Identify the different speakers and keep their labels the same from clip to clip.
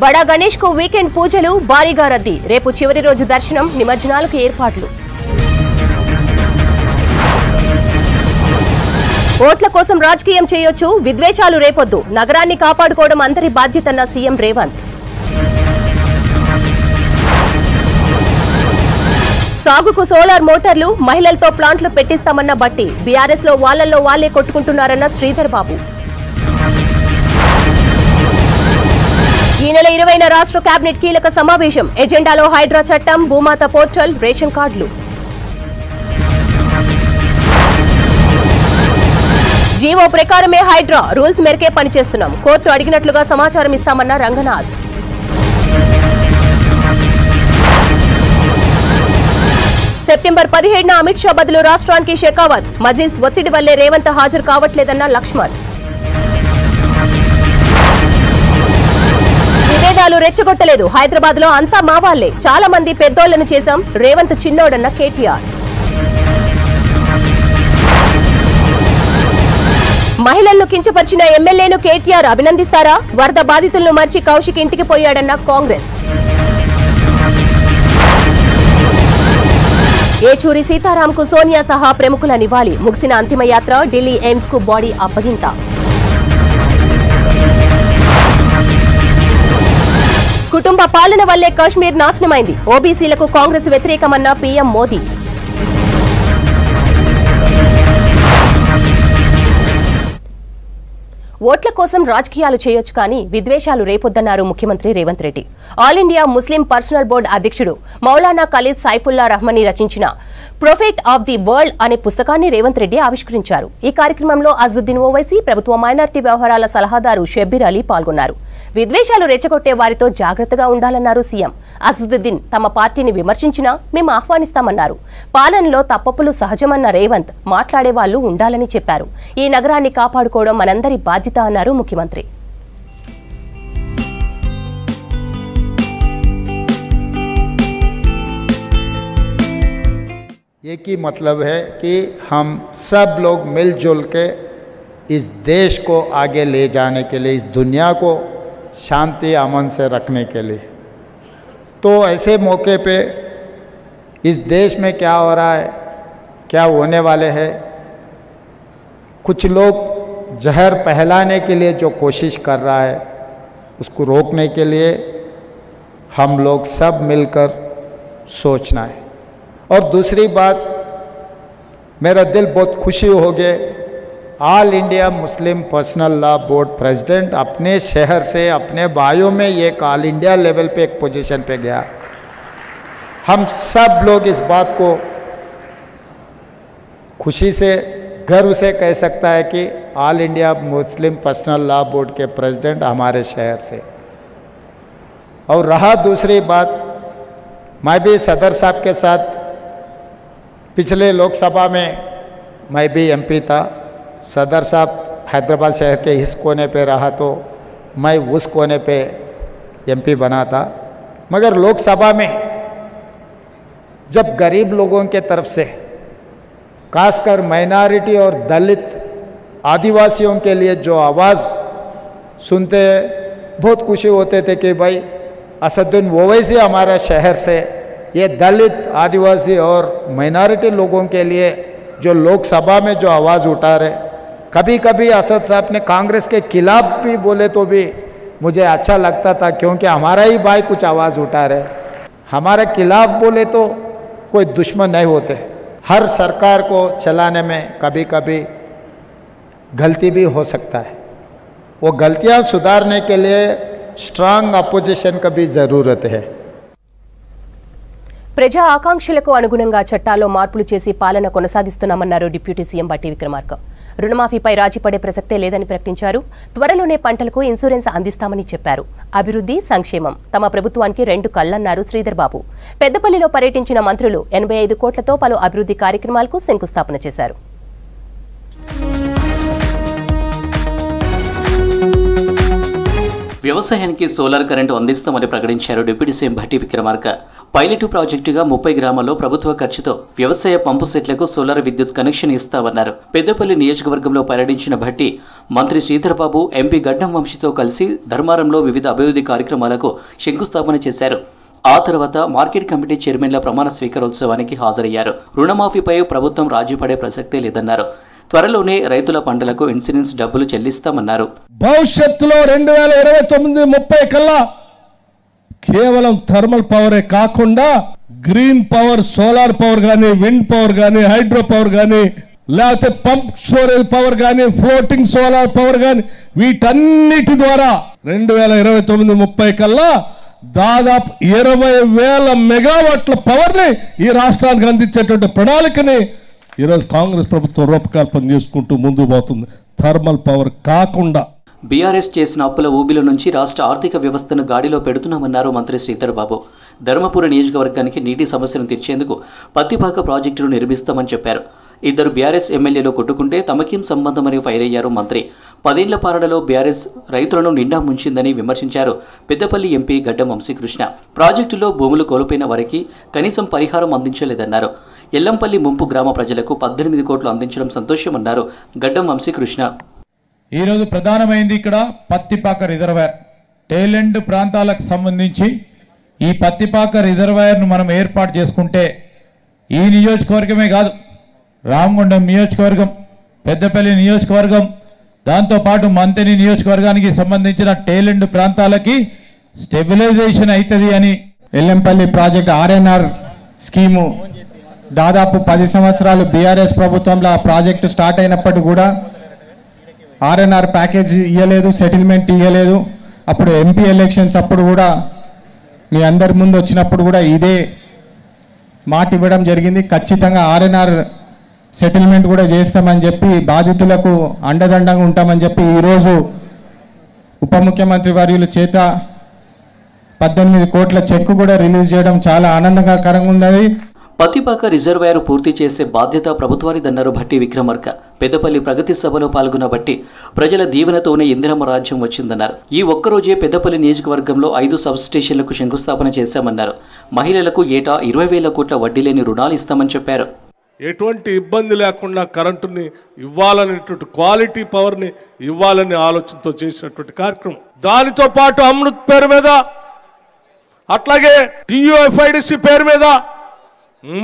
Speaker 1: బడా గణేష్ కు వీకెండ్ పూజలు భారీగా రద్దీ. రేపు చివరి రోజు దర్శనం, నిమజ్జనాలకు ఏర్పాట్లు. ఓట్ల కోసం రాజకీయం చేయొచ్చు, విద్వేషాలు రేపొద్దు. నగరాన్ని కాపాడుకోవడం అందరి బాధ్యతన్న సీఎం రేవంత్. సాగుకు సోలార్ మోటార్లు, మహిళలతో ప్లాంట్లు పెట్టిస్తామన్న బట్టి. బీఆర్ఎస్ లో వాళ్లలో వాళ్లే కొట్టుకుంటున్నారన్న శ్రీధర్ బాబు. ఈ నెల 20న రాష్ట్ర కేబినెట్ కీలక సమావేశం. ఎజెండాలో హైడ్రా చట్టం, భూమాత పోర్టల్, రేషన్ కార్డులు. జీవో ప్రకారమే హైడ్రా, రూల్స్ మేరకే పనిచేస్తున్నాం. కోర్టు అడిగినట్లుగా సమాచారం ఇస్తామన్న రంగనాథ్. సెప్టెంబర్ 17న అమిత్ షా బదులు రాష్ట్రానికి షెకావత్. మజీద్ ఒత్తిడి వల్లే రేవంత్ హాజరు కావట్లేదన్న లక్ష్మణ్. విభేదాలు రెచ్చగొట్టలేదు, హైదరాబాద్ లో అంతా మా వాళ్లే. చాలా మంది పెద్దోళ్లను చేశాం, రేవంత్ చిన్నోడన్న కేటీఆర్. మహిళలను కించపరిచిన ఎమ్మెల్యేను కేటీఆర్ అభినందిస్తారా? వరద బాధితులను మర్చి కౌశిక్ ఇంటికి పోయాడన్న కాంగ్రెస్. ఏచూరి సీతారాంకు సోనియా సహా ప్రముఖుల నివాళి. ముగిసిన అంతిమయాత్ర, ఢిల్లీ ఎయిమ్స్ కు బాడీ అప్పగింత. కుటుంబ పాలన వల్లే కాశ్మీర్ నాశనమైంది. ఓబీసీలకు కాంగ్రెస్ వ్యతిరేకమన్న పీఎం మోదీ. ఓట్ల కోసం రాజకీయాలు చేయొచ్చు కానీ విద్వేషాలు రేపొద్దన్నారు ముఖ్యమంత్రి Revanth Reddy. All India Muslim personal board అధ్యక్షుడు మౌలానా ఖలీద్ సైఫుల్లా రహ్మనీ రచించిన ప్రొఫెట్ ఆఫ్ ది వరల్డ్ అనే పుస్తకాన్ని రేవంత్ రెడ్డి ఆవిష్కరించారు. ఈ కార్యక్రమంలో అజదుద్దీన్ ఓవైసీ, ప్రభుత్వ మైనార్టీ వ్యవహారాల సలహాదారు షబ్బీర్ అలీ పాల్గొన్నారు. విద్వేషాలు రెచ్చగొట్టే వారితో జాగ్రత్తగా ఉండాలన్నారు సీఎం. అజదుద్దీన్ తమ పార్టీని విమర్శించినా మేము ఆహ్వానిస్తామన్నారు. పాలనలో తప్పప్పులు సహజమన్న రేవంత్ మాట్లాడే వాళ్లు ఉండాలని చెప్పారు. ఈ నగరాన్ని కాపాడుకోవడం మనందరి బాధ్యత అన్నారు ముఖ్యమంత్రి.
Speaker 2: एक ही मतलब है कि हम सब लोग मिलजुल के इस देश को आगे ले जाने के लिए, इस दुनिया को शांति अमन से रखने के लिए। तो ऐसे मौके पे इस देश में क्या हो रहा है, क्या होने वाले हैं, कुछ लोग जहर फैलाने के लिए जो कोशिश कर रहा है, उसको रोकने के लिए हम लोग सब मिलकर सोचना है। और दूसरी बात, मेरा दिल बहुत खुशी हो गए, all India Muslim personal law board president अपने शहर से, अपने भाइयों में एक ऑल इंडिया लेवल पे एक पोजीशन पे गया। हम सब लोग इस बात को खुशी से, गर्व से कह सकता है कि all India Muslim personal law board के प्रेसिडेंट हमारे शहर से। और रहा दूसरी बात, मैं भी सदर साहब के साथ पिछले लोकसभा में मैं भी एमपी था। सदर साहब हैदराबाद शहर के इस कोने पे रहा तो मैं उस कोने पे एमपी बना था। मगर लोकसभा में जब गरीब लोगों के तरफ से, खासकर माइनॉरिटी और दलित आदिवासियों के लिए जो आवाज़ सुनते बहुत खुशी होते थे कि भाई असदुद्दीन ओवैसी हमारे शहर से ये दलित, आदिवासी और माइनॉरिटी लोगों के लिए जो लोकसभा में जो आवाज़ उठा रहे, कभी कभी असद साहब ने कांग्रेस के खिलाफ भी बोले तो भी मुझे अच्छा लगता था, क्योंकि हमारा ही भाई कुछ आवाज़ उठा रहे। हमारे खिलाफ बोले तो कोई दुश्मन नहीं होते। हर सरकार को चलाने में कभी कभी गलती भी हो सकता है। वो गलतियां सुधारने के लिए स्ट्रांग अपोजिशन की भी ज़रूरत है।
Speaker 1: ప్రజా ఆకాంక్షలకు అనుగుణంగా చట్టాల్లో మార్పులు చేసి పాలన కొనసాగిస్తున్నామన్నారు డిప్యూటీ సీఎం బట్టి విక్రమార్క. రుణమాఫీపై రాజీపడే ప్రసక్తే లేదని ప్రకటించారు. త్వరలోనే పంటలకు ఇన్సూరెన్స్ అందిస్తామని చెప్పారు. అభివృద్ధి, సంక్షేమం తమ ప్రభుత్వానికి రెండు కళ్లన్నారు శ్రీధర్ బాబు. పెద్దపల్లిలో పర్యటించిన మంత్రులు 85 కోట్లతో పలు అభివృద్ధి కార్యక్రమాలకు శంకుస్థాపన చేశారు.
Speaker 3: వ్యవసాయానికి సోలార్ కరెంటు అందిస్తామని ప్రకటించారు deputy CM Bhatti Vikramarka. Pilot ప్రాజెక్టుగా 30 గ్రామాల్లో ప్రభుత్వ ఖర్చుతో వ్యవసాయ పంపు సెట్లకు సోలార్ విద్యుత్ కనెక్షన్ ఇస్తామన్నారు. పెద్దపల్లి నియోజకవర్గంలో పర్యటించిన భట్టి మంత్రి శ్రీధర్బాబు, ఎంపీ గడ్డం వంశీతో కలిసి ధర్మారంలో వివిధ అభివృద్ధి కార్యక్రమాలకు శంకుస్థాపన చేశారు. ఆ తర్వాత మార్కెట్ కమిటీ చైర్మన్ల ప్రమాణ స్వీకారోత్సవానికి హాజరయ్యారు. రుణమాఫీపై ప్రభుత్వం రాజీపడే ప్రసక్తే లేదన్నారు. త్వరలోనే రైతుల పంటలకు ఇన్సూరెన్స్ డబ్బులు చెల్లిస్తామన్నారు.
Speaker 4: భవిష్యత్తులో 2029-30 కల్లా కేవలం థర్మల్ పవరే కాకుండా గ్రీన్ పవర్, సోలార్ పవర్ కానీ, విండ్ పవర్ కానీ, హైడ్రో పవర్ కానీ, లేకపోతే పంప్ స్టోరేజ్ పవర్ కానీ, ఫ్లోటింగ్ సోలార్ పవర్ కానీ, వీటన్నిటి ద్వారా 2029-30 కల్లా దాదాపు 20,000 మెగావాట్ల పవర్ని ఈ రాష్ట్రానికి అందించేటువంటి ప్రణాళికని ఈరోజు కాంగ్రెస్ ప్రభుత్వం రూపకల్పన చేసుకుంటూ ముందుకు పోతుంది. థర్మల్ పవర్ కాకుండా
Speaker 3: బీఆర్ఎస్ చేసిన అప్పుల ఊబిల నుంచి రాష్ట్ర ఆర్థిక వ్యవస్థను గాడిలో పెడుతున్నామన్నారు మంత్రి శ్రీధర్బాబు. ధర్మపురి నియోజకవర్గానికి నీటి సమస్యను తీర్చేందుకు పత్తిపాక ప్రాజెక్టును నిర్మిస్తామని చెప్పారు. 2 బీఆర్ఎస్ ఎమ్మెల్యేలు కొట్టుకుంటే తమకేం సంబంధమని ఫైర్ అయ్యారు మంత్రి. 10 ఏళ్ల పాలనలో బీఆర్ఎస్ రైతులను నిండా ముంచిందని విమర్శించారు పెద్దపల్లి ఎంపీ గడ్డం వంశీకృష్ణ. ప్రాజెక్టులో భూములు కోల్పోయిన వారికి కనీసం పరిహారం అందించలేదన్నారు. ఎల్లంపల్లి ముంపు గ్రామ ప్రజలకు 18 కోట్లు అందించడం సంతోషమన్నారు గడ్డం వంశీకృష్ణ.
Speaker 5: ఈరోజు ప్రధానమైంది ఇక్కడ పత్తిపాక రిజర్వాయర్. టేలెండ్ ప్రాంతాలకు సంబంధించి ఈ పత్తిపాక రిజర్వాయర్ను మనం ఏర్పాటు చేసుకుంటే ఈ నియోజకవర్గమే కాదు, రామగుండం నియోజకవర్గం, పెద్దపల్లి నియోజకవర్గం, దాంతోపాటు మంతెని నియోజకవర్గానికి సంబంధించిన టేలెండ్ ప్రాంతాలకి స్టెబిలైజేషన్ అవుతుంది అని
Speaker 6: ఎల్లంపల్లి ప్రాజెక్ట్ ఆర్ఎన్ఆర్ స్కీము దాదాపు 10 సంవత్సరాలు బీఆర్ఎస్ ప్రభుత్వంలో ఆ ప్రాజెక్టు స్టార్ట్ అయినప్పటికీ కూడా ఆర్ఎన్ఆర్ ప్యాకేజ్ ఇవ్వలేదు, సెటిల్మెంట్ ఇవ్వలేదు. అప్పుడు ఎంపీ ఎలక్షన్స్ అప్పుడు కూడా మీ అందరి ముందు వచ్చినప్పుడు కూడా ఇదే మాట ఇవ్వడం జరిగింది. ఖచ్చితంగా ఆర్ఎన్ఆర్ సెటిల్మెంట్ కూడా చేస్తామని చెప్పి, బాధితులకు అండదండంగా ఉంటామని చెప్పి ఈరోజు ఉప ముఖ్యమంత్రి వర్యుల చేత 18 కోట్ల చెక్కు కూడా రిలీజ్ చేయడం చాలా ఆనందకరంగా ఉన్నది.
Speaker 3: పత్తిపాక రిజర్వాయర్ పూర్తి చేసే బాధ్యత ప్రభుత్వానిదన్నారు భట్టి విక్రమార్క. పెద్దపల్లి ప్రగతి సభలో పాల్గొన్న భట్టి ప్రజల దీవెనతోనే ఇందిరమ్మ రాజ్యం వచ్చిందన్నారు. ఈ ఒక్కరోజే పెద్దపల్లి నియోజకవర్గంలో 5 సబ్ స్టేషన్లకు శంకుస్థాపన చేశామన్నారు. మహిళలకు ఏటా 20,000 కోట్ల వడ్డీ లేని రుణాలు ఇస్తామని చెప్పారు.
Speaker 4: ఎటువంటి ఇబ్బంది లేకుండా కరెంటుని ఇవ్వాలనేటువంటి క్వాలిటీ పవర్ని ఇవ్వాలనే ఆలోచనతో చేసినటువంటి కార్యక్రమం. దానితో పాటు అమృత్ పేరు మీద, అట్లాగే టీయూఎఫ్ఐడిసి పేరు మీద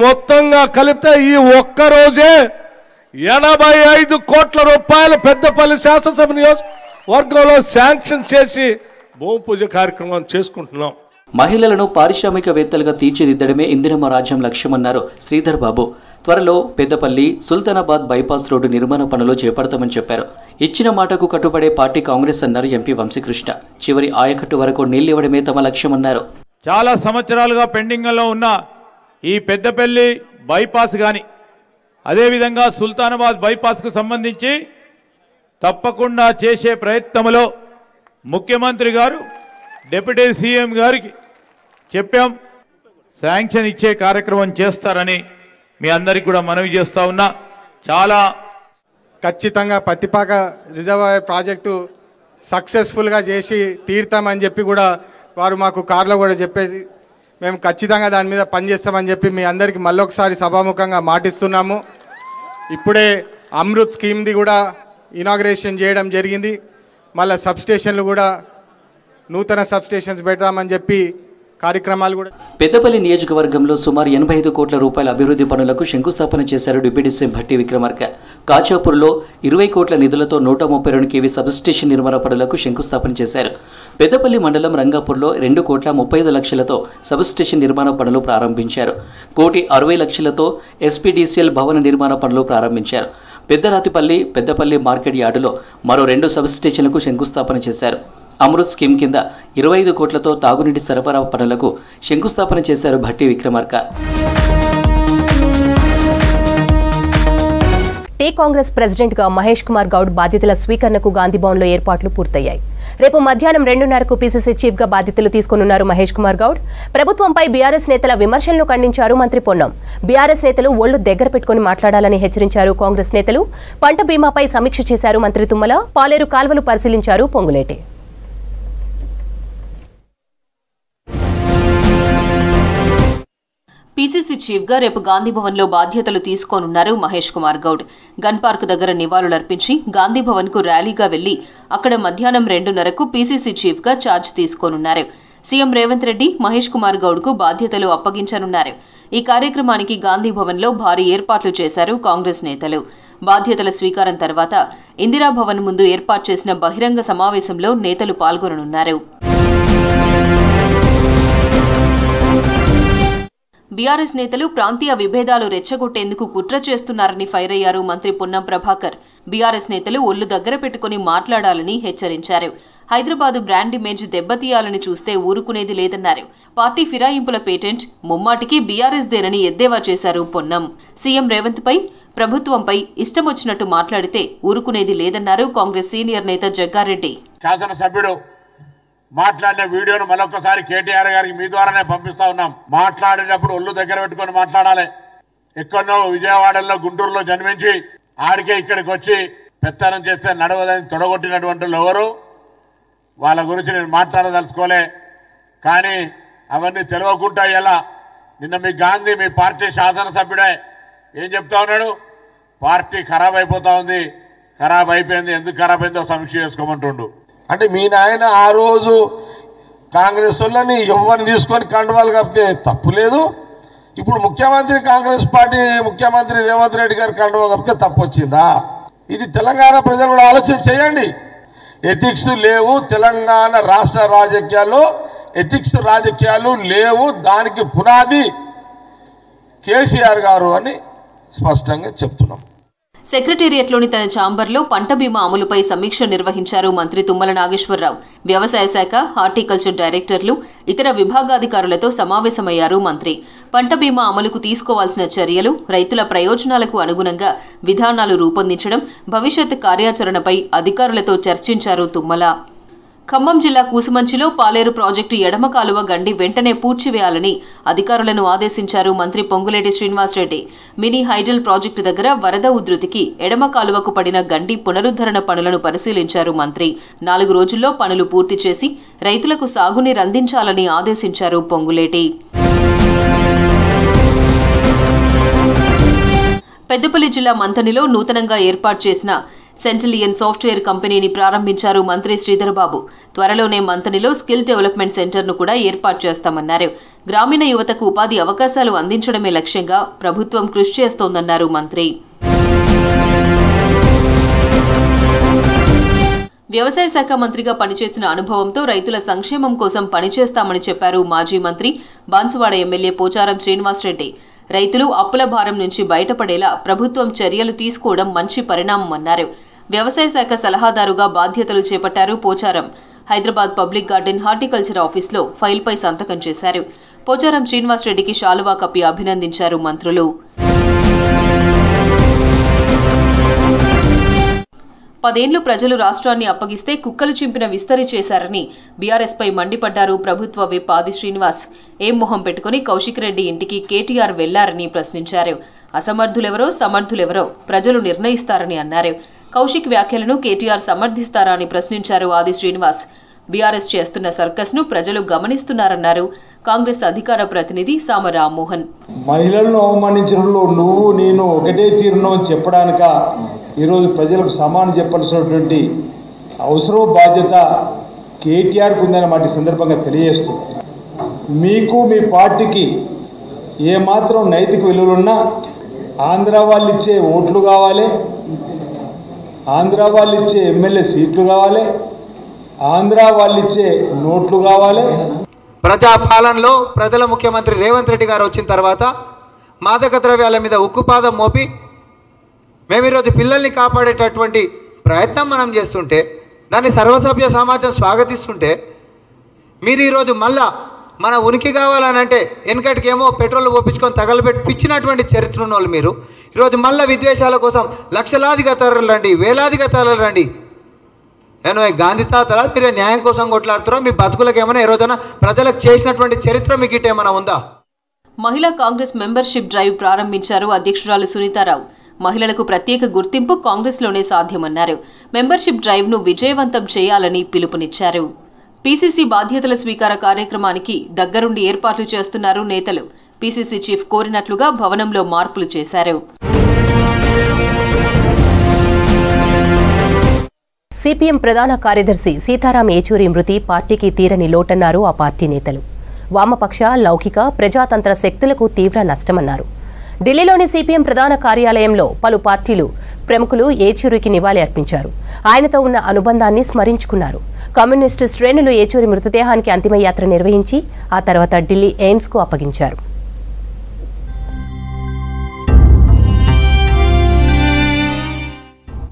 Speaker 4: మొత్తంగా కలిపితే ఈ ఒక్కరోజే 85 కోట్ల రూపాయలు పెద్దపల్లి శాసనసభ నియోజకవర్గంలో శాంక్షన్ చేసి భూమి పూజ కార్యక్రమం చేసుకుంటున్నాం.
Speaker 3: మహిళలను పారిశ్రామికవేత్తలుగా తీర్చిదిద్దడమే ఇందిరమ్మ రాజ్యం లక్ష్యమన్నారు శ్రీధర్ బాబు. త్వరలో పెద్దపల్లి సుల్తానాబాద్ బైపాస్ రోడ్డు నిర్మాణ పనులు చేపడతామని చెప్పారు. ఇచ్చిన మాటకు కట్టుబడే పార్టీ కాంగ్రెస్ అన్నారు ఎంపీ వంశీకృష్ణ. చివరి ఆయకట్టు వరకు నీళ్లివ్వడమే తమ లక్ష్యమన్నారు.
Speaker 5: చాలా సంవత్సరాలుగా పెండింగ్లో ఉన్న ఈ పెద్దపల్లి బైపాస్ కానీ, అదేవిధంగా సుల్తానాబాద్ బైపాస్కు సంబంధించి తప్పకుండా చేసే ప్రయత్నంలో ముఖ్యమంత్రి గారు, డిప్యూటీ సీఎం గారికి చెప్పాం, శాంక్షన్ ఇచ్చే కార్యక్రమం చేస్తారని మీ అందరికీ కూడా మనవి చేస్తా ఉన్నా. చాలా
Speaker 6: ఖచ్చితంగా పత్తిపాక రిజర్వాయర్ ప్రాజెక్టు సక్సెస్ఫుల్గా చేసి తీరుతామని చెప్పి కూడా వారు మాకు కార్లో కూడా చెప్పేది. మేము ఖచ్చితంగా దాని మీద పనిచేస్తామని చెప్పి మీ అందరికీ మళ్ళొకసారి సభాముఖంగా మాటిస్తున్నాము. ఇప్పుడే అమృత్ స్కీమ్ది కూడా ఇనాగ్రేషన్ చేయడం జరిగింది. మళ్ళీ సబ్స్టేషన్లు కూడా నూతన సబ్స్టేషన్స్ పెడతామని చెప్పి కార్యక్రమాలు కూడా.
Speaker 3: పెద్దపల్లి నియోజకవర్గంలో సుమారు 85 కోట్ల రూపాయల అభివృద్ధి పనులకు శంకుస్థాపన చేశారు డిప్యూటీ సీఎం భట్టి విక్రమార్క. కాచాపూర్లో 20 కోట్ల నిధులతో 132 కేవీ సబ్స్టేషన్ నిర్మాణ పనులకు శంకుస్థాపన చేశారు. పెద్దపల్లి మండలం రంగాపూర్లో 2 కోట్ల 35 లక్షలతో సబ్స్టేషన్ నిర్మాణ పనులు ప్రారంభించారు. 1,60 లక్షలతో ఎస్పీడీసీఎల్ భవన నిర్మాణ పనులు ప్రారంభించారు. పెద్దరాతిపల్లి, పెద్దపల్లి మార్కెట్ యార్డులో మరో 2 సబ్స్టేషన్లకు శంకుస్థాపన చేశారు. అమృత్ స్కీమ్ కింద 25 కోట్లతో తాగునీటి సరఫరా పనులకు శంకుస్థాపన చేశారు భట్టి విక్రమార్క.
Speaker 1: టీ కాంగ్రెస్ ప్రెసిడెంట్గా మహేష్ కుమార్ గౌడ్ బాధ్యతల స్వీకరణకు గాంధీభవన్లో ఏర్పాట్లు పూర్తయ్యాయి. రేపు మధ్యాహ్నం 2:30కు పీసీసీ చీఫ్గా బాధ్యతలు తీసుకోనున్నారు మహేష్ కుమార్ గౌడ్. ప్రభుత్వంపై బీఆర్ఎస్ నేతల విమర్శలను ఖండించారు మంత్రి పొన్నం. బీఆర్ఎస్ నేతలు ఒళ్లు దగ్గర పెట్టుకుని మాట్లాడాలని హెచ్చరించారు కాంగ్రెస్ నేతలు. పంట బీమాపై సమీక్ష చేశారు మంత్రి తుమ్మల. పాలేరు కాల్వలు పరిశీలించారు పొంగులేటి.
Speaker 7: పీసీసీ చీఫ్గా రేపు గాంధీభవన్లో బాధ్యతలు తీసుకోనున్నారు మహేష్ కుమార్ గౌడ్. గన్ పార్క్ దగ్గర నివాళులర్పించి గాంధీభవన్కు ర్యాలీగా వెళ్లి అక్కడ మధ్యాహ్నం 2:30కు పీసీసీ చీఫ్గా ఛార్జ్ తీసుకోనున్నారు. సీఎం రేవంత్ రెడ్డి మహేష్ కుమార్ గౌడ్కు బాధ్యతలు అప్పగించనున్నారు. ఈ కార్యక్రమానికి గాంధీభవన్లో భారీ ఏర్పాట్లు చేశారు కాంగ్రెస్ నేతలు. బాధ్యతల స్వీకారం తర్వాత ఇందిరాభవన్ ముందు ఏర్పాటు చేసిన బహిరంగ సమావేశంలో నేతలు పాల్గొననున్నారు. బీఆర్ఎస్ నేతలు ప్రాంతీయ విభేదాలు రెచ్చగొట్టేందుకు కుట్ర చేస్తున్నారని ఫైర్ అయ్యారు మంత్రి పొన్నం ప్రభాకర్. బీఆర్ఎస్ నేతలు ఒళ్లు దగ్గర పెట్టుకుని మాట్లాడాలని హెచ్చరించారు. హైదరాబాదు బ్రాండ్ ఇమేజ్ దెబ్బతీయాలని చూస్తే ఊరుకునేది లేదన్నారు. పార్టీ ఫిరాయింపుల పేటెంట్ ముమ్మాటికి బీఆర్ఎస్ దేనని ఎద్దేవా చేశారు పొన్నం. సీఎం రేవంత్ పై ప్రభుత్వంపై ఇష్టమొచ్చినట్టు మాట్లాడితే ఊరుకునేది లేదన్నారు కాంగ్రెస్ సీనియర్ నేత జగ్గారెడ్డి.
Speaker 8: శాసనసభ్యుడు మాట్లాడిన వీడియోను మరొకసారి కేటీఆర్ గారికి మీ ద్వారానే పంపిస్తా ఉన్నాం. మాట్లాడేటప్పుడు ఒళ్ళు దగ్గర పెట్టుకొని మాట్లాడాలి. ఎక్కడో విజయవాడలో గుంటూరులో జన్మించి ఆడికే ఇక్కడికి వచ్చి పెత్తనం చేస్తే నడవదని తొడగొట్టినటువంటి వాళ్ళు ఎవరు? వాళ్ళ గురించి నేను మాట్లాడదలుచుకోలే. కానీ అవన్నీ తెలియకుండా ఎలా నిన్న మీ గాంధీ మీ పార్టీ శాసనసభ్యుడే ఏం చెప్తా ఉన్నాడు? పార్టీ ఖరాబ్ అయిపోతా ఉంది, ఖరాబ్ అయిపోయింది, ఎందుకు ఖరాబ్ అయిందో సమీక్ష చేసుకోమంటుండు. అంటే మీ నాయన ఆ రోజు కాంగ్రెస్ వాళ్ళని ఎవరిని తీసుకొని కండువాలు కప్పితే తప్పు లేదు. ఇప్పుడు ముఖ్యమంత్రి కాంగ్రెస్ పార్టీ ముఖ్యమంత్రి రేవంత్ రెడ్డి గారు కండువా కప్పితే తప్పు వచ్చిందా? ఇది తెలంగాణ ప్రజలు కూడా ఆలోచన చేయండి. ఎథిక్స్ లేవు తెలంగాణ రాష్ట్ర రాజకీయాల్లో, ఎథిక్స్ రాజకీయాలు లేవు. దానికి పునాది కేసీఆర్ గారు అని స్పష్టంగా చెప్తున్నాం.
Speaker 7: సెక్రటేరియట్లోని తన ఛాంబర్లో పంట బీమా అమలుపై సమీక్ష నిర్వహించారు మంత్రి తుమ్మల నాగేశ్వరరావు. వ్యవసాయ శాఖ, హార్టికల్చర్ డైరెక్టర్లు, ఇతర విభాగాధికారులతో సమావేశమయ్యారు మంత్రి. పంట బీమా అమలుకు తీసుకోవాల్సిన చర్యలు, రైతుల ప్రయోజనాలకు అనుగుణంగా విధానాలు రూపొందించడం, భవిష్యత్ కార్యాచరణపై అధికారులతో చర్చించారు తుమ్మల. ఖమ్మం జిల్లా కూసుమంచిలో పాలేరు ప్రాజెక్టు ఎడమ కాలువ గండి వెంటనే పూడ్చివేయాలని అధికారులను ఆదేశించారు మంత్రి Ponguleti Srinivasa Reddy. Mini hydel project దగ్గర వరద ఉధృతికి ఎడమ కాలువకు పడిన గండి పునరుద్ధరణ పనులను పరిశీలించారు మంత్రి. 4 రోజుల్లో పనులు పూర్తి చేసి రైతులకు సాగునీరు అందించాలని ఆదేశించారు పొంగులేటి. పెద్దపల్లి జిల్లా మంథనిలో నూతనంగా ఏర్పాటు చేసిన సెంటిలియన్ సాఫ్ట్వేర్ కంపెనీని ప్రారంభించారు మంత్రి శ్రీధర్బాబు. త్వరలోనే మంథనిలో స్కిల్ డెవలప్మెంట్ సెంటర్ను కూడా ఏర్పాటు చేస్తామన్నారు. గ్రామీణ యువతకు ఉపాధి అవకాశాలు అందించడమే లక్ష్యంగా ప్రభుత్వం కృషి చేస్తోందన్నారు మంత్రి. వ్యవసాయ శాఖ మంత్రిగా పనిచేసిన అనుభవంతో రైతుల సంక్షేమం కోసం పనిచేస్తామని చెప్పారు మాజీ మంత్రి బాన్సువాడ ఎమ్మెల్యే పోచారం శ్రీనివాసరెడ్డి. రైతులు అప్పుల భారం నుంచి బయటపడేలా ప్రభుత్వం చర్యలు తీసుకోవడం మంచి పరిణామమన్నారు. వ్యవసాయ శాఖ సలహాదారుగా బాధ్యతలు చేపట్టారు Pocharam. Hyderabad public garden horticulture ఆఫీస్లో ఫైల్పై సంతకం చేశారు. పోచారం శ్రీనివాసరెడ్డికి శాలువా కప్పి అభినందించారు మంత్రులు. 10 ఏళ్లు ప్రజలు రాష్ట్రాన్ని అప్పగిస్తే కుక్కలు చింపిన విస్తరి చేశారని బీఆర్ఎస్పై మండిపడ్డారు ప్రభుత్వ విప్ ఆది శ్రీనివాస్. ఏం మొహం పెట్టుకుని కౌశిక్ రెడ్డి ఇంటికి కేటీఆర్ వెళ్లారని ప్రశ్నించారు. అసమర్థులెవరో సమర్థులెవరో ప్రజలు నిర్ణయిస్తారని అన్నారు. కౌశిక్ వ్యాఖ్యలను కేటీఆర్ సమర్థిస్తారా అని ప్రశ్నించారు ఆది శ్రీనివాస్. బీఆర్ఎస్ చేస్తున్న సర్కస్ను ప్రజలు గమనిస్తున్నారన్నారు కాంగ్రెస్ అధికార ప్రతినిధి సామ రామ్మోహన్.
Speaker 9: మహిళలను అవమానించడంలో నువ్వు నేను ఒకటే తీరును అని చెప్పడానిక ఈరోజు ప్రజలకు సమానం చెప్పాల్సినటువంటి అవసరం బాధ్యత కేటీఆర్కు ఉందని మాట సందర్భంగా తెలియజేస్తుంది. మీకు మీ పార్టీకి ఏమాత్రం నైతిక విలువలున్నా ఆంధ్ర వాళ్ళు ఇచ్చే ఓట్లు కావాలి, ఆంధ్ర వాళ్ళు ఇచ్చే ఎమ్మెల్యే సీట్లు కావాలి, ఆంధ్ర వాళ్ళు ఇచ్చే నోట్లు కావాలి.
Speaker 10: ప్రజాపాలనలో ప్రజల ముఖ్యమంత్రి రేవంత్ రెడ్డి గారు వచ్చిన తర్వాత మాదక ద్రవ్యాల మీద ఉక్కుపాదం మోపి మేము ఈరోజు పిల్లల్ని కాపాడేటటువంటి ప్రయత్నం మనం చేస్తుంటే, దాన్ని సర్వసభ్య సమాజం స్వాగతిస్తుంటే, మీరు ఈరోజు మళ్ళా మన ఉనికి కావాలనంటే వెనకటికేమో పెట్రోల్ పోపించుకొని తగలబెట్టి పిచ్చినటువంటి చరిత్ర ఉన్న వాళ్ళు మీరు ఈరోజు మళ్ళీ విద్వేషాల కోసం లక్షలాదిగా తరలండి, వేలాదిగా తరలండి. నేను గాంధీ తాతలా మీరు న్యాయం కోసం కొట్లాడుతారో మీ బతుకులకు ఏమైనా ఈ రోజున ప్రజలకు చేసినటువంటి చరిత్ర మీకు ఇటేమైనా ఉందా?
Speaker 7: మహిళా కాంగ్రెస్ మెంబర్షిప్ డ్రైవ్ ప్రారంభించారు అధ్యక్షురాలు సునీతారావు. మహిళలకు ప్రత్యేక గుర్తింపు కాంగ్రెస్లోనే సాధ్యమన్నారు. మెంబర్షిప్ డ్రైవ్ను విజయవంతం చేయాలని పిలుపునిచ్చారు. పీసీసీ బాధ్యతల స్వీకార కార్యక్రమానికి దగ్గరుండి ఏర్పాట్లు చేస్తున్నారు నేతలు. పీసీసీ చీఫ్ కోరినట్లుగా భవనంలో మార్పులు చేశారు.
Speaker 1: సిపిఎం ప్రధాన కార్యదర్శి సీతారాం ఏచూరి మృతి పార్టీకి తీరని లోటన్నారు ఆ పార్టీ నేతలు. వామపక్ష, లౌకిక, ప్రజాతంత్ర శక్తులకు తీవ్ర నష్టమన్నారు. ఢిల్లీలోని సిపిఎం ప్రధాన కార్యాలయంలో పలు పార్టీలు ప్రముఖులు ఏచూరికి నివాళి అర్పించారు. ఆయనతో ఉన్న అనుబంధాన్ని స్మరించుకున్నారు. కమ్యూనిస్టు శ్రేణులు ఏచూరి మృతదేహానికి అంతిమయాత్ర నిర్వహించి ఆ తర్వాత ఢిల్లీ ఎయిమ్స్కు అప్పగించారు.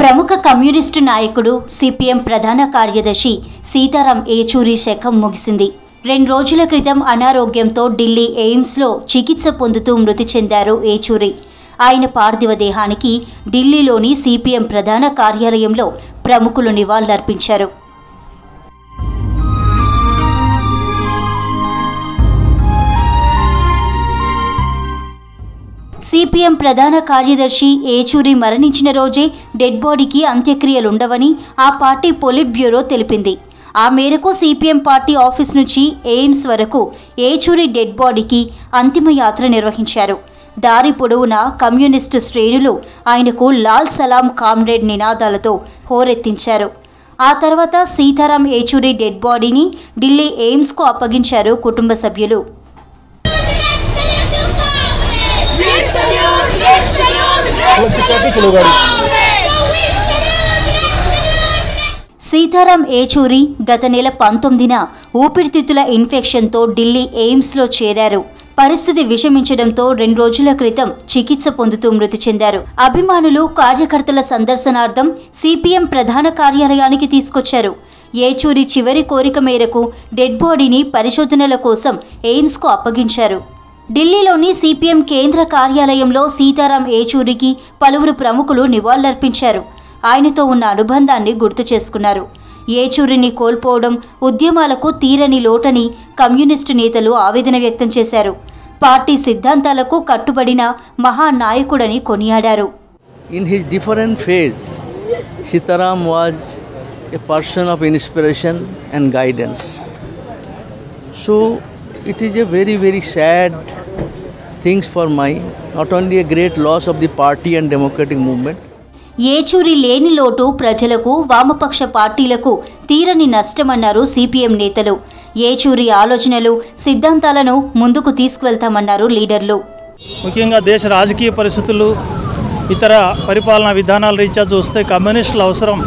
Speaker 11: ప్రముఖ కమ్యూనిస్టు నాయకుడు సిపిఎం ప్రధాన కార్యదర్శి సీతారాం ఏచూరి శకం ముగిసింది. 2 రోజుల క్రితం అనారోగ్యంతో ఢిల్లీ ఎయిమ్స్లో చికిత్స పొందుతూ మృతి చెందారు ఏచూరి. ఆయన పార్థివ దేహానికి ఢిల్లీలోని సిపిఎం ప్రధాన కార్యాలయంలో ప్రముఖులు నివాళులర్పించారు. సిపిఎం ప్రధాన కార్యదర్శి ఏచూరి మరణించిన రోజే డెడ్ బాడీకి అంత్యక్రియలుండవని ఆ పార్టీ పొలిట్ బ్యూరో తెలిపింది. ఆ మేరకు సిపిఎం పార్టీ ఆఫీస్ నుంచి ఎయిమ్స్ వరకు ఏచూరి డెడ్ బాడీకి అంతిమయాత్ర నిర్వహించారు. దారి పొడవునా కమ్యూనిస్టు శ్రేణులు ఆయనకు లాల్ సలాం కామ్రేడ్ నినాదాలతో హోరెత్తించారు. ఆ తర్వాత సీతారాం ఏచూరి డెడ్ బాడీని ఢిల్లీ ఎయిమ్స్కు అప్పగించారు కుటుంబ సభ్యులు. సీతారాం ఏచూరి గత నెల 19న ఊపిరితిత్తుల ఇన్ఫెక్షన్తో ఢిల్లీ ఎయిమ్స్లో చేరారు. పరిస్థితి విషమించడంతో 2 రోజుల క్రితం చికిత్స పొందుతూ మృతి చెందారు. అభిమానులు, కార్యకర్తల సందర్శనార్థం సిపిఎం ప్రధాన కార్యాలయానికి తీసుకొచ్చారు. ఏచూరి చివరి కోరిక మేరకు డెడ్ బాడీని పరిశోధనల కోసం ఎయిమ్స్కు అప్పగించారు. ఢిల్లీలోని సిపిఎం కేంద్ర కార్యాలయంలో సీతారాం ఏచూరికి పలువురు ప్రముఖులు నివాళులర్పించారు. ఆయనతో ఉన్న అనుబంధాన్ని గుర్తు చేసుకున్నారు. ఏచూరిని కోల్పోవడం ఉద్యమాలకు తీరని లోటని కమ్యూనిస్టు నేతలు ఆవేదన వ్యక్తం చేశారు. పార్టీ సిద్ధాంతాలకు కట్టుబడిన మహానాయకుడని కొనియాడారు.
Speaker 12: In his different phase, Sitaram was a person of inspiration and guidance. So it is a very, very sad things for my, not only a great loss of the party and democratic movement.
Speaker 11: Yechury లేని లోటు ప్రజలకు, వామపక్ష పార్టీలకు తీరని నష్టమన్నారు CPM నేతలు. ఏచూరి ఆలోచనలు, సిద్ధాంతాలను ముందుకు తీసుకువెళ్తామన్నారు లీడర్లు.
Speaker 13: ముఖ్యంగా దేశ రాజకీయ పరిస్థితులు, ఇతర పరిపాలనా విధానాల రీత్యా చూస్తే కమ్యూనిస్టుల అవసరం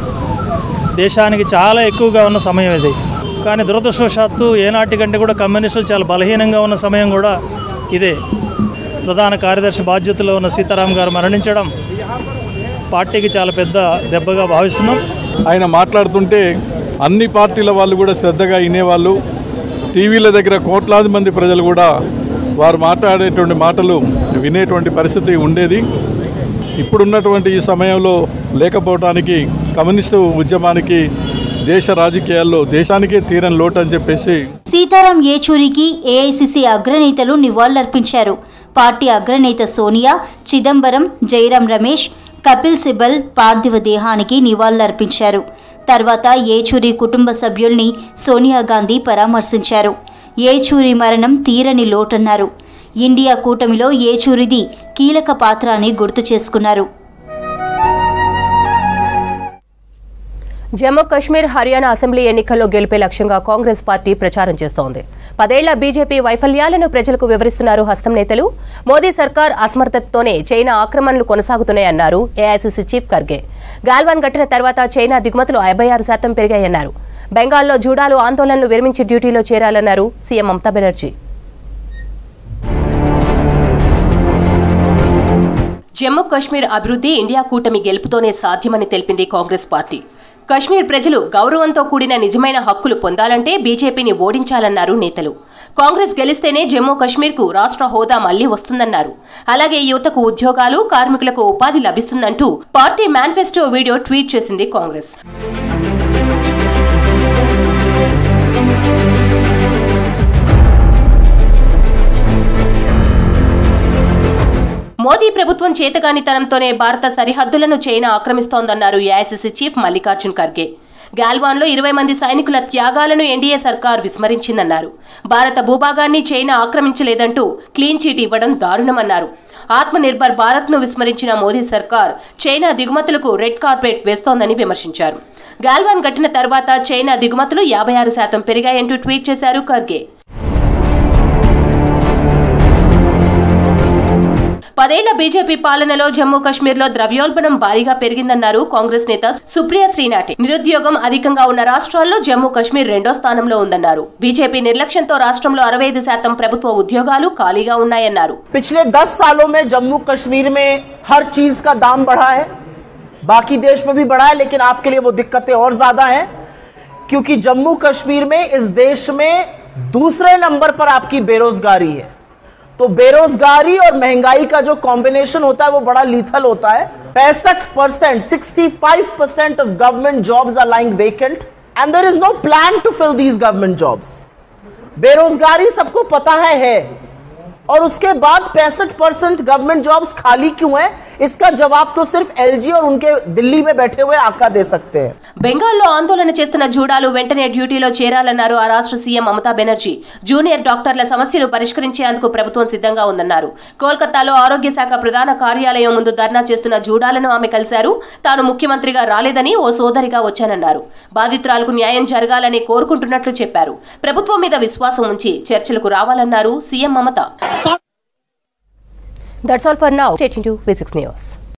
Speaker 13: దేశానికి చాలా ఎక్కువగా ఉన్న సమయం ఇది. కానీ దురదృష్టవశాత్తు ఏనాటి కంటే కూడా కమ్యూనిస్టులు చాలా బలహీనంగా ఉన్న సమయం కూడా ఇదే. ప్రధాన కార్యదర్శి బాధ్యతలో ఉన్న సీతారాం గారు మరణించడం పార్టీకి చాలా పెద్ద దెబ్బగా భావిస్తున్నాం.
Speaker 14: ఆయన మాట్లాడుతుంటే అన్ని పార్టీల వాళ్ళు కూడా శ్రద్ధగా వినేవాళ్ళు. టీవీల దగ్గర కోట్లాది మంది ప్రజలు కూడా వారు మాట్లాడేటువంటి మాటలు వినేటువంటి పరిస్థితి ఉండేది. ఇప్పుడున్నటువంటి ఈ సమయంలో లేకపోవడానికి కమ్యూనిస్టు ఉద్యమానికి దేశ రాజకీయాల్లో దేశానికే తీరని లోటు అని చెప్పేసి
Speaker 11: సీతారాం ఏచూరికి ఏఐసిసి అగ్రనేతలు నివాళులర్పించారు. పార్టీ అగ్రనేత సోనియా, చిదంబరం, జైరాం రమేష్, కపిల్ సిబల్ పార్థివ దేహానికి నివాళులర్పించారు. తర్వాత ఏచూరి కుటుంబ సభ్యుల్ని సోనియా గాంధీ పరామర్శించారు. ఏచూరి మరణం తీరని లోటన్నారు. ఇండియా కూటమిలో ఏచూరిది కీలక పాత్ర అని గుర్తు చేసుకున్నారు.
Speaker 1: జమ్మూ కశ్మీర్, హర్యానా అసెంబ్లీ ఎన్నికల్లో గెలిపే లక్ష్యంగా కాంగ్రెస్ పార్టీ ప్రచారం చేస్తోంది. 10 ఏళ్ల బీజేపీ వైఫల్యాలను ప్రజలకు వివరిస్తున్నారు హస్తం నేతలు. మోదీ సర్కార్ అసమర్థతతోనే చైనా ఆక్రమణలు కొనసాగుతున్నాయన్నారు ఏఐసిసి చీఫ్ ఖర్గే. గాల్వాన్ ఘటన తర్వాత చైనా దిగుమతులు 56% పెరిగాయన్నారు. బెంగాల్లో జూడాలు ఆందోళనలు విరమించి డ్యూటీలో చేరాలన్నారు సీఎం మమతా బెనర్జీ. జమ్మూ కశ్మీర్ అభివృద్ధి ఇండియా కూటమి గెలుపుతోనే సాధ్యమని తెలిపింది కాంగ్రెస్ పార్టీ. కశ్మీర్ ప్రజలు గౌరవంతో కూడిన నిజమైన హక్కులు పొందాలంటే బీజేపీని ఓడించాలన్నారు నేతలు. కాంగ్రెస్ గెలిస్తేనే జమ్మూ కశ్మీర్కు రాష్ట్ర హోదా మళ్లీ వస్తుందన్నారు. అలాగే యువతకు ఉద్యోగాలు, కార్మికులకు ఉపాధి లభిస్తుందంటూ పార్టీ మేనిఫెస్టో వీడియో ట్వీట్ చేసింది కాంగ్రెస్. మోదీ ప్రభుత్వం చేతగానితనంతోనే భారత సరిహద్దులను చైనా ఆక్రమిస్తోందన్నారు ఏఐసిసి చీఫ్ మల్లికార్జున్ ఖర్గే. గాల్వాన్లో 20 మంది సైనికుల త్యాగాలను ఎన్డీఏ సర్కార్ విస్మరించిందన్నారు. భారత భూభాగాన్ని చైనా ఆక్రమించలేదంటూ క్లీన్ చీట్ ఇవ్వడం దారుణమన్నారు. ఆత్మనిర్భర్ భారత్ను విస్మరించిన మోదీ సర్కార్ చైనా దిగుమతులకు రెడ్ కార్పెట్ వేస్తోందని విమర్శించారు. గాల్వాన్ ఘటన తర్వాత చైనా దిగుమతులు 56% పెరిగాయంటూ ట్వీట్ చేశారు ఖర్గే. 10 ఏళ్ల బీజేపీ పాలనలో జమ్మూ కశ్మీర్లో ద్రవ్యోల్బణం భారీగా పెరిగిందన్నారు కాంగ్రెస్ నేత సుప్రియ శ్రీనాటి. నిరుద్యోగం అధికంగా ఉన్న రాష్ట్రాల్లో జమ్మూ కశ్మీర్ 2వ స్థానంలో ఉందన్నారు. బీజేపీ నిర్లక్ష్యంతో రాష్ట్రంలో 65% ప్రభుత్వ ఉద్యోగాలు ఖాళీగా ఉన్నాయన్నారు.
Speaker 15: पिछले 10 सालों में जम्मू कश्मीर में हर चीज का दाम बढ़ा है, बाकी देश में भी बढ़ा है, लेकिन आपके लिए वो दिक्कतें और ज्यादा हैं क्योंकि जम्मू कश्मीर में इस देश में दूसरे नंबर पर आपकी बेरोजगारी है। तो बेरोजगारी और महंगाई का जो कॉम्बिनेशन होता है वो बड़ा लीथल होता है। 65%, 65% of government jobs are lying vacant and there is no plan to fill these government jobs. बेरोजगारी सबको पता है और उसके बाद 65% गवर्नमेंट जॉब्स खाली क्यों है, इसका जवाब तो सिर्फ एलजी और उनके दिल्ली में बैठे हुए आका दे सकते हैं.
Speaker 1: బెంగాల్లో ఆందోళన చేస్తున్న జూడాలు వెంటనే డ్యూటీలో చేరాలన్నారు ఆ రాష్ట్ర సీఎం మమతా బెనర్జీ. జూనియర్ డాక్టర్ల సమస్యలు పరిష్కరించేందుకు ప్రభుత్వం సిద్ధంగా ఉందన్నారు. కోల్కతాలో ఆరోగ్య శాఖ ప్రధాన కార్యాలయం ముందు ధర్నా చేస్తున్న జూడాలను ఆమె కలిశారు. తాను ముఖ్యమంత్రిగా రాలేదని ఓ సోదరిగా వచ్చానన్నారు. బాధితురాలకు న్యాయం జరగాలని కోరుకుంటున్నట్లు చెప్పారు. ప్రభుత్వం మీద విశ్వాసం ఉంచి చర్చలకు రావాలన్నారు CM Mamata. That's all for now. Stay tuned to V6 News.